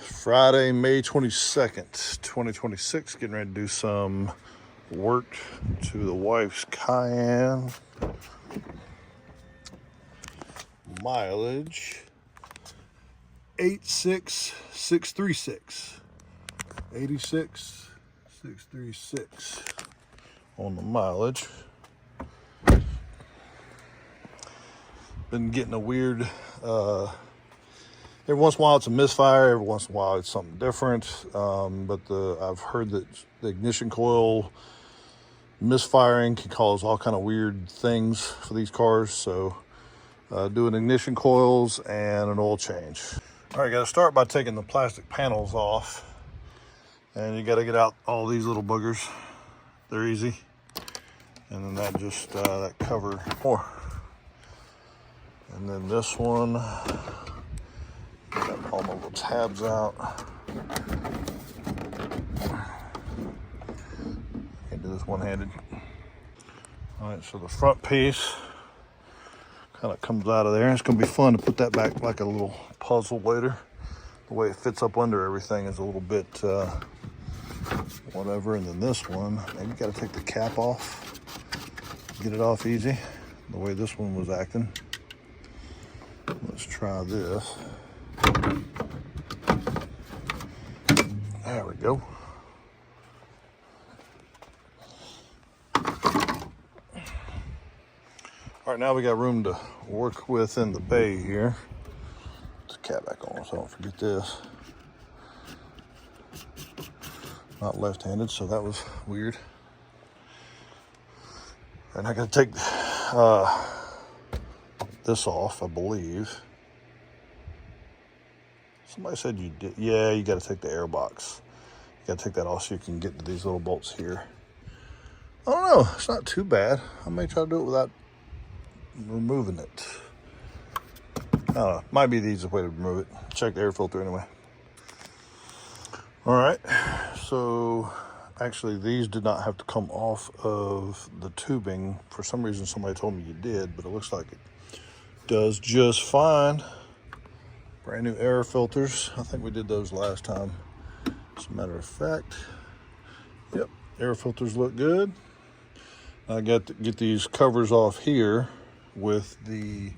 Friday, May 22nd, 2026. Getting ready to do some work to the wife's Cayenne. Mileage 86636. 86636 on the mileage. Been getting a weird, every once in a while it's a misfire, every once in a while it's something different. But I've heard that the ignition coil misfiring can cause all kind of weird things for these cars. So doing ignition coils and an oil change. All right, got to start by taking the plastic panels off. And you got to get out all these little boogers. They're easy. And then that just, that cover more. And then this one, got all my little tabs out. Can't do this one-handed. All right, so the front piece kind of comes out of there. It's going to be fun to put that back like a little puzzle later. The way it fits up under everything is a little bit whatever. And then this one, maybe you got to take the cap off, get it off easy. The way this one was acting. Let's try this. There we go. All right, now we got room to work with in the bay here. Put the cap back on so I don't forget this. Not left-handed, so that was weird. And I gotta take this off, I believe. Somebody said you did. Yeah, you gotta take the air box. You gotta take that off so you can get to these little bolts here. I don't know, it's not too bad. I may try to do it without removing it. I don't know, might be the easiest way to remove it. Check the air filter anyway. All right, so actually these did not have to come off of the tubing. For some reason somebody told me you did, but it looks like it does just fine. Brand new air filters. I think we did those last time. As a matter of fact, yep, air filters look good. I got to get these covers off here with the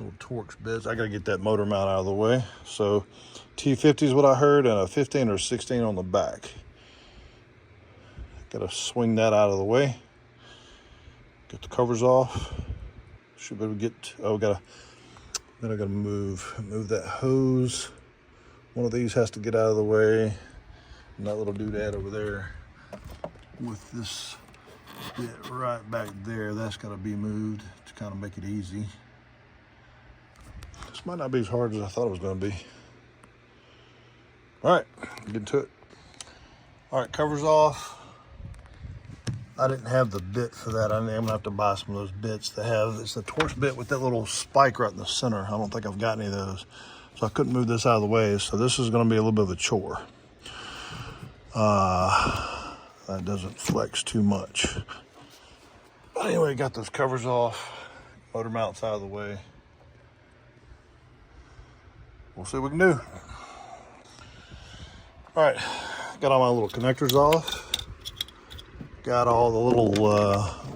little Torx bits. I got to get that motor mount out of the way. So T50 is what I heard, and a 15 or 16 on the back. Got to swing that out of the way. Get the covers off. Should be able to get, oh, then I gotta move that hose. One of these has to get out of the way. And that little doodad over there with this bit right back there, that's gotta be moved to kind of make it easy. This might not be as hard as I thought it was gonna be. All right, get to it. All right, covers off. I didn't have the bit for that. I'm gonna have to buy some of those bits that have, it's the Torx bit with that little spike right in the center. I don't think I've got any of those. So I couldn't move this out of the way. So this is gonna be a little bit of a chore. That doesn't flex too much. But anyway, got those covers off. Motor mounts out of the way. We'll see what we can do. All right, got all my little connectors off. Got all the little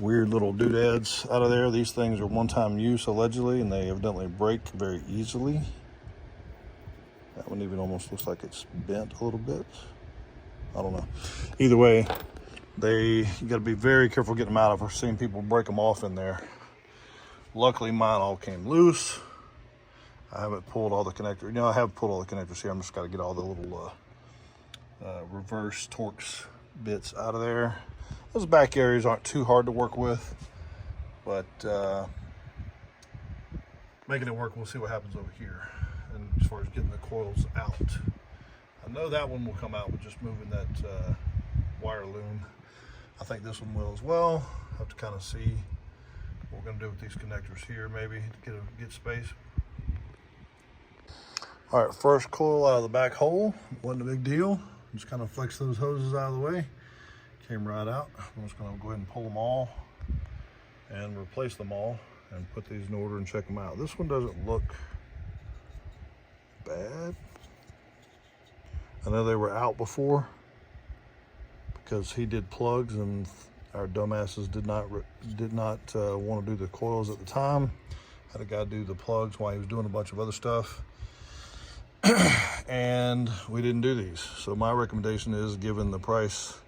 weird little doodads out of there. These things are one-time use allegedly, and they evidently break very easily. That one even almost looks like it's bent a little bit. I don't know. Either way, you got to be very careful getting them out of. I've seen people break them off in there. Luckily, mine all came loose. I haven't pulled all the connectors. You know, I have pulled all the connectors here. I'm just got to get all the little reverse Torx bits out of there. Those back areas aren't too hard to work with, but making it work, we'll see what happens over here. And as far as getting the coils out, I know that one will come out with just moving that wire loom. I think this one will as well. Have to kind of see what we're gonna do with these connectors here, maybe to get space. All right, first coil out of the back hole. Wasn't a big deal. Just kind of flex those hoses out of the way. Came right out. I'm just gonna go ahead and pull them all and replace them all and put these in order and check them out. This one doesn't look bad. I know they were out before because he did plugs and our dumbasses did not want to do the coils at the time. Had a guy do the plugs while he was doing a bunch of other stuff. And we didn't do these. So my recommendation is, given the price,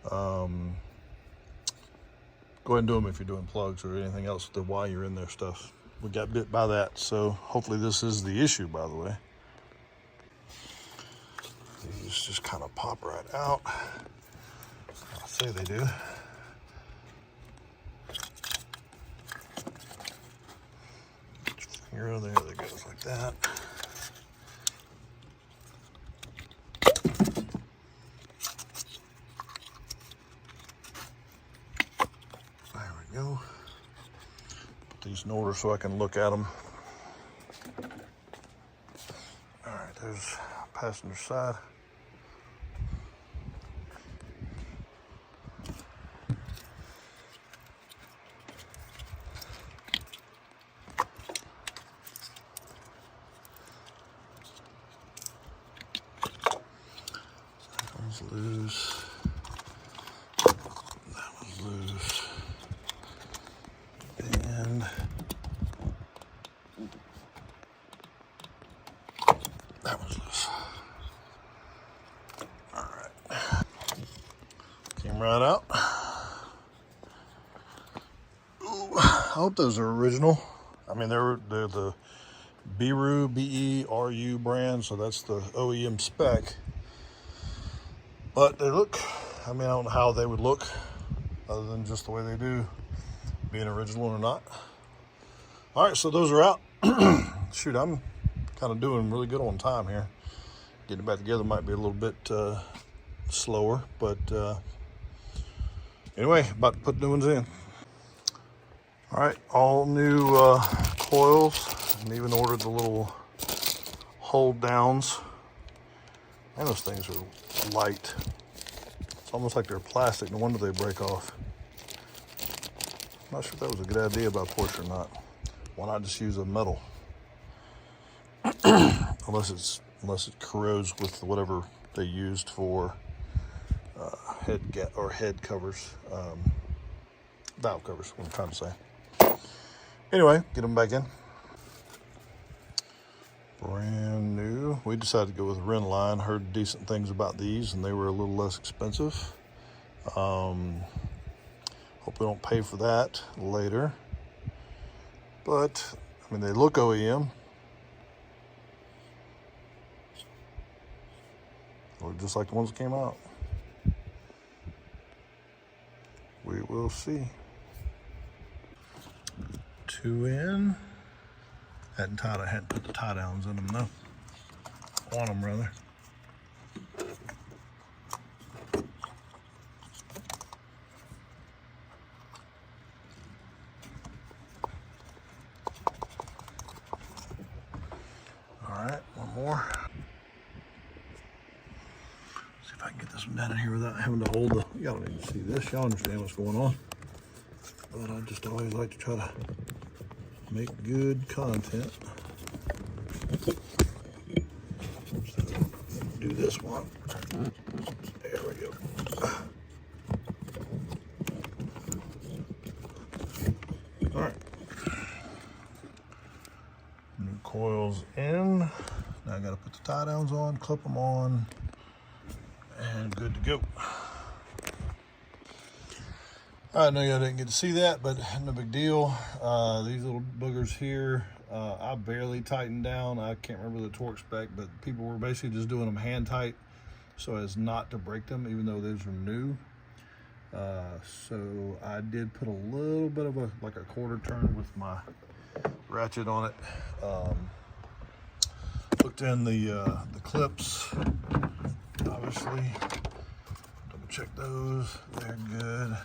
go ahead and do them if you're doing plugs or anything else while you're in there stuff. We got bit by that, so hopefully this is the issue, by the way. These just kind of pop right out. I say they do. Finger there that goes like that. There we go. Put these in order so I can look at them. All right, there's passenger side. That one's loose. That one's loose. And that one's loose. All right. Came right out. Ooh, I hope those are original. I mean, they're the Beru, B-E-R-U brand, so that's the OEM spec. But they look, I mean, I don't know how they would look other than just the way they do, being original or not. All right, so those are out. Shoot, I'm kind of doing really good on time here. Getting it back together might be a little bit slower, but anyway, about to put new ones in. All right, all new coils, and even ordered the little hold downs. Man, those things are light. It's almost like they're plastic. No wonder they break off. I'm not sure if that was a good idea by Porsche or not. Why not just use a metal? unless it corrodes with whatever they used for head covers, valve covers. What I'm trying to say. Anyway, get them back in. Brand new. We decided to go with Renline. Heard decent things about these, and they were a little less expensive. Hope we don't pay for that later. But I mean, they look OEM. Look just like the ones that came out. We will see. Two in. Hadn't put the tie downs in them though. On them rather. All right, one more. See if I can get this one down in here without having to hold the, y'all don't need to see this, y'all understand what's going on. But I just always like to try to make good content. So, do this one. There we go. All right. New coils in. Now I got to put the tie downs on, clip them on, and good to go. I know y'all didn't get to see that, but no big deal. These little boogers here, I barely tightened down. I can't remember the torque spec, but people were basically just doing them hand tight so as not to break them, even though those are new. So I did put a little bit of like a quarter turn with my ratchet on it. Hooked in the clips, obviously. Double check those, they're good.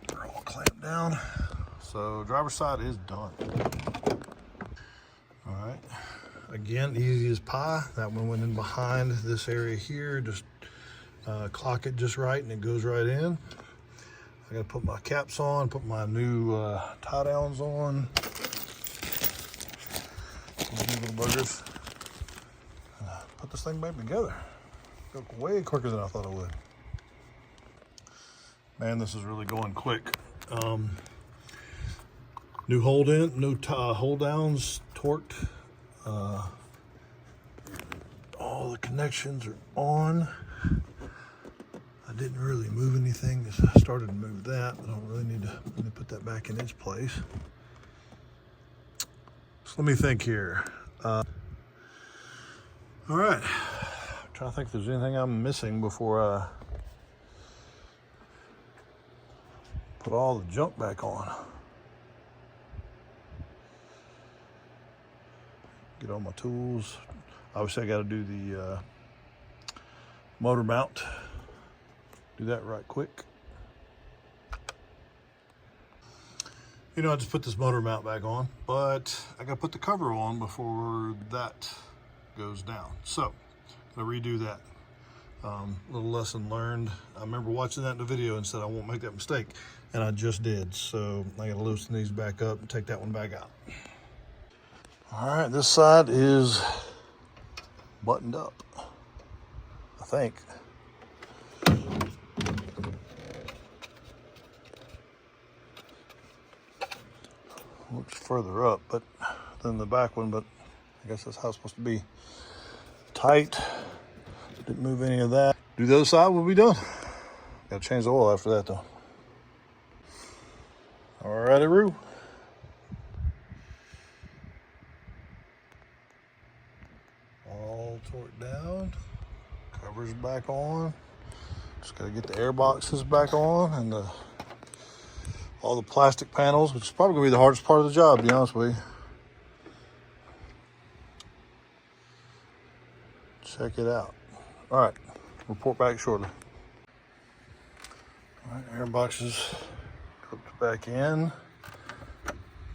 They're all clamped down. So driver's side is done. All right, again, easy as pie. That one went in behind this area here. Just clock it just right and it goes right in. I gotta put my caps on, put my new tie downs on. These little buggers. put this thing back together. Go way quicker than I thought it would. Man, this is really going quick. New hold in, new hold downs, torqued. All the connections are on. I didn't really move anything. I started to move that, but I don't really need to put that back in its place. So let me think here. All right. I'm trying to think if there's anything I'm missing before I put all the junk back on. Get all my tools. Obviously, I got to do the motor mount. Do that right quick. You know, I just put this motor mount back on, but I got to put the cover on before that goes down. So, I'm going to redo that. Little lesson learned. I remember watching that in the video and said I won't make that mistake, and I just did. So, I got to loosen these back up and take that one back out. All right, this side is buttoned up, I think. Looks further up than the back one, but I guess that's how it's supposed to be. Tight. Didn't move any of that. Do the other side, we'll be done. Gotta change the oil after that though. Alrighty, Roo. All torqued down. Covers back on. Just gotta get the air boxes back on and all the plastic panels, which is probably gonna be the hardest part of the job, to be honest with you. Check it out. All right, report back shortly. All right, air boxes hooked back in.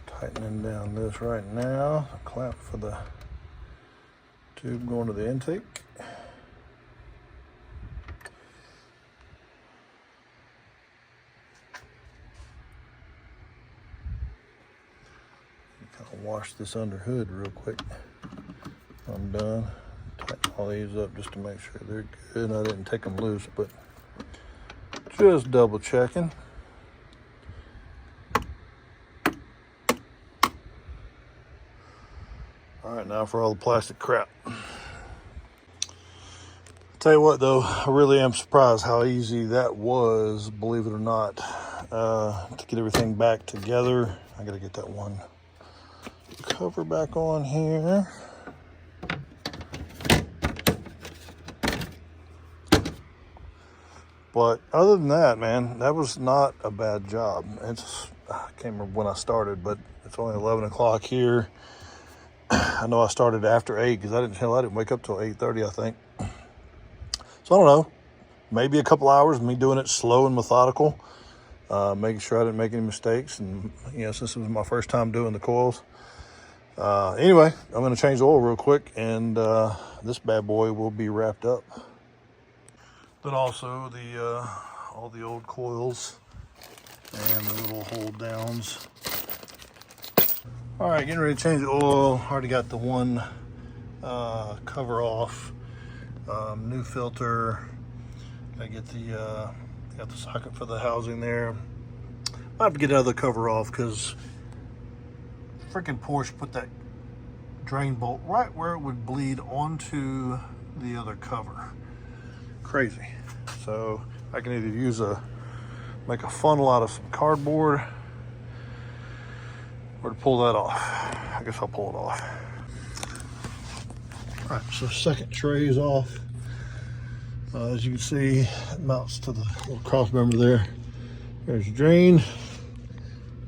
Tightening down this right now. The clamp for the tube going to the intake. Kind of wash this under hood real quick. I'm done. Tighten all these up just to make sure they're good. I didn't take them loose, but just double checking. All right, now for all the plastic crap. Tell you what though, I really am surprised how easy that was, believe it or not, to get everything back together. I gotta get that one cover back on here. But other than that, man, that was not a bad job. I can't remember when I started, but it's only 11 o'clock here. I know I started after 8 because I didn't wake up till 8:30, I think. So I don't know, maybe a couple hours of me doing it slow and methodical, making sure I didn't make any mistakes. And you know, since it was my first time doing the coils. Anyway, I'm going to change the oil real quick, and this bad boy will be wrapped up. Then also all the old coils and the little hold downs. All right, getting ready to change the oil. Already got the one cover off. New filter. I get got the socket for the housing there. I have to get the other cover off because freaking Porsche put that drain bolt right where it would bleed onto the other cover. Crazy. So I can either make a funnel out of some cardboard or to pull that off. I guess I'll pull it off. All right, so second tray is off. As you can see, it mounts to the little cross member there. There's your drain,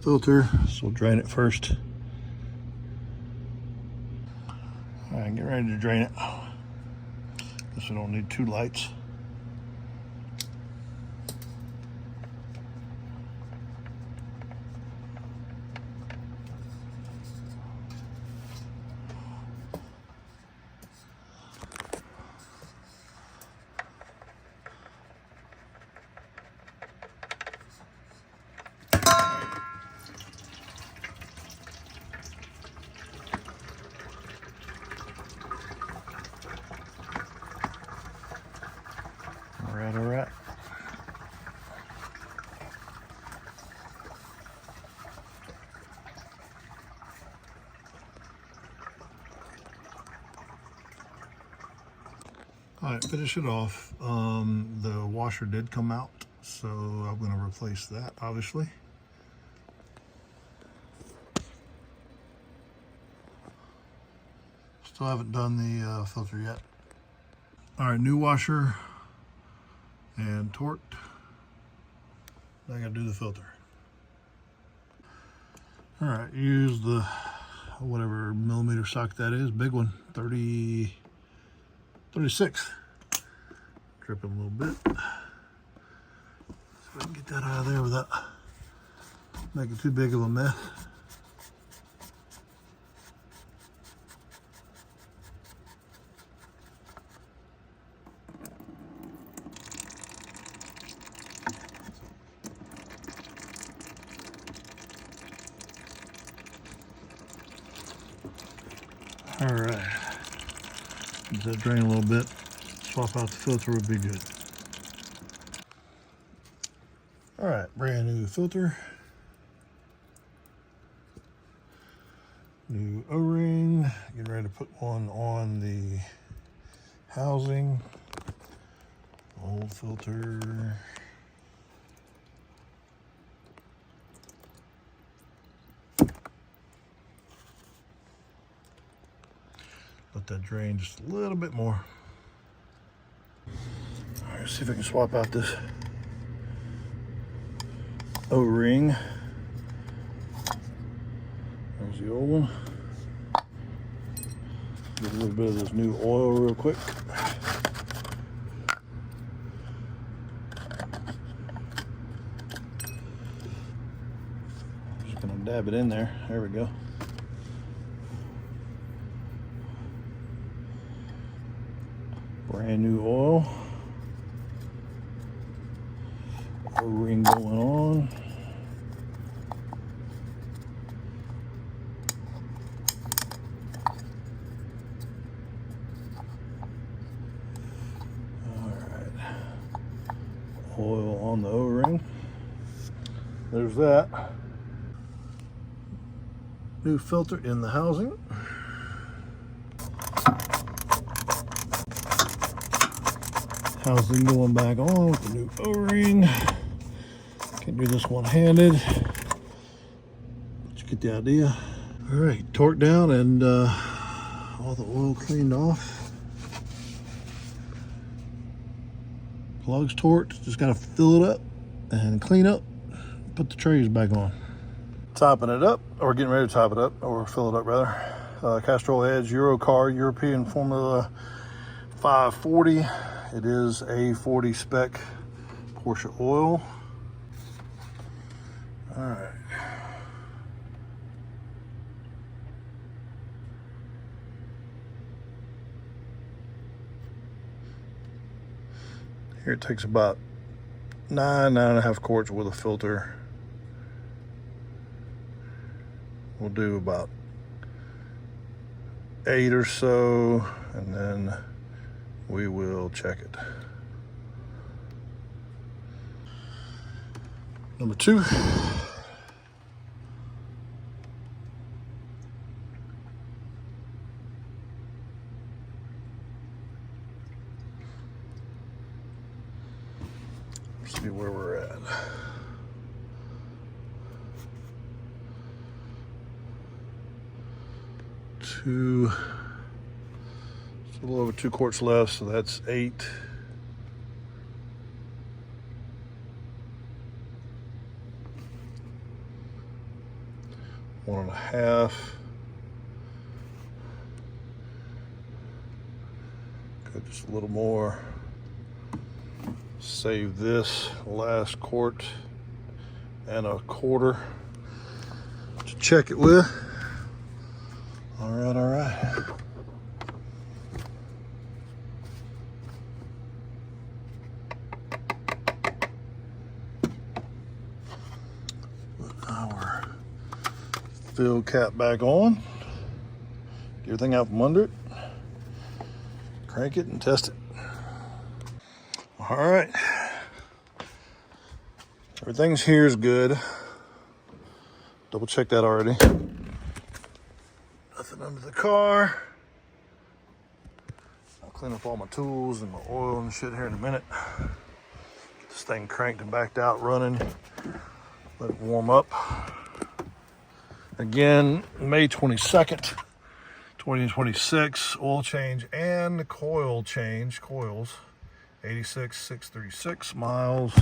filter, so we'll drain it first. All right, get ready to drain it. Guess we don't need 2 lights. All right, finish it off. The washer did come out, so I'm going to replace that, obviously. Still haven't done the filter yet. All right, new washer and torqued. Now I got to do the filter. All right, use the whatever millimeter socket that is, big one, 36. Dripping a little bit. So I can get that out of there without making too big of a mess. All right, let that drain a little bit. Swap out the filter would be good. All right, brand new filter. New O-ring. Getting ready to put one on the housing. Old filter. Let that drain just a little bit more. All right, let's see if I can swap out this O-ring. There's the old one. Get a little bit of this new oil real quick. Just gonna dab it in there. There we go. Brand new oil. O-ring going on. Oil on the O-ring. There's that. New filter in the housing. Housing going back on with the new O-ring. Can do this one-handed, but you get the idea. All right, torque down and all the oil cleaned off. Plugs torqued, just gotta fill it up and clean up, put the trays back on. Topping it up, or getting ready to top it up, or fill it up rather. Castrol Edge Eurocar European Formula 540. It is a 40 spec Porsche oil. All right. Here it takes about 9.5 quarts with a filter. We'll do about 8 or so, and then we will check it. Number 2. See where we're at. It's a little over 2 quarts left, so that's 8. One and a half. Go just a little more. Save this last quart and a quarter to check it with. All right, all right. Put our fill cap back on. Get everything out from under it. Crank it and test it. All right. Everything's here is good. Double check that already. Nothing under the car. Clean up all my tools and my oil and shit here in a minute. Get this thing cranked and backed out running. Let it warm up. Again, May 22nd, 2026, oil change and the coil change. Coils, 86,636 miles.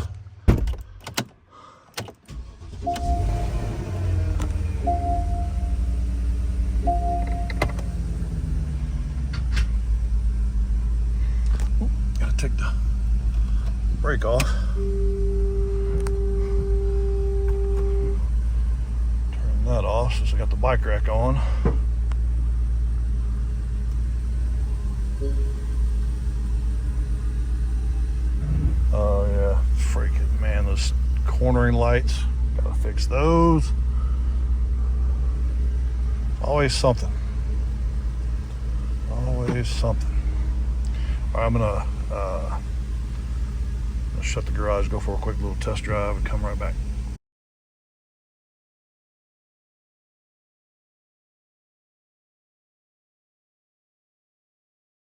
Gotta take the brake off. That off since I got the bike rack on. Oh yeah, freaking man, those cornering lights, gotta fix those. Always something. Always something. All right, I'm gonna shut the garage, go for a quick little test drive, and come right back.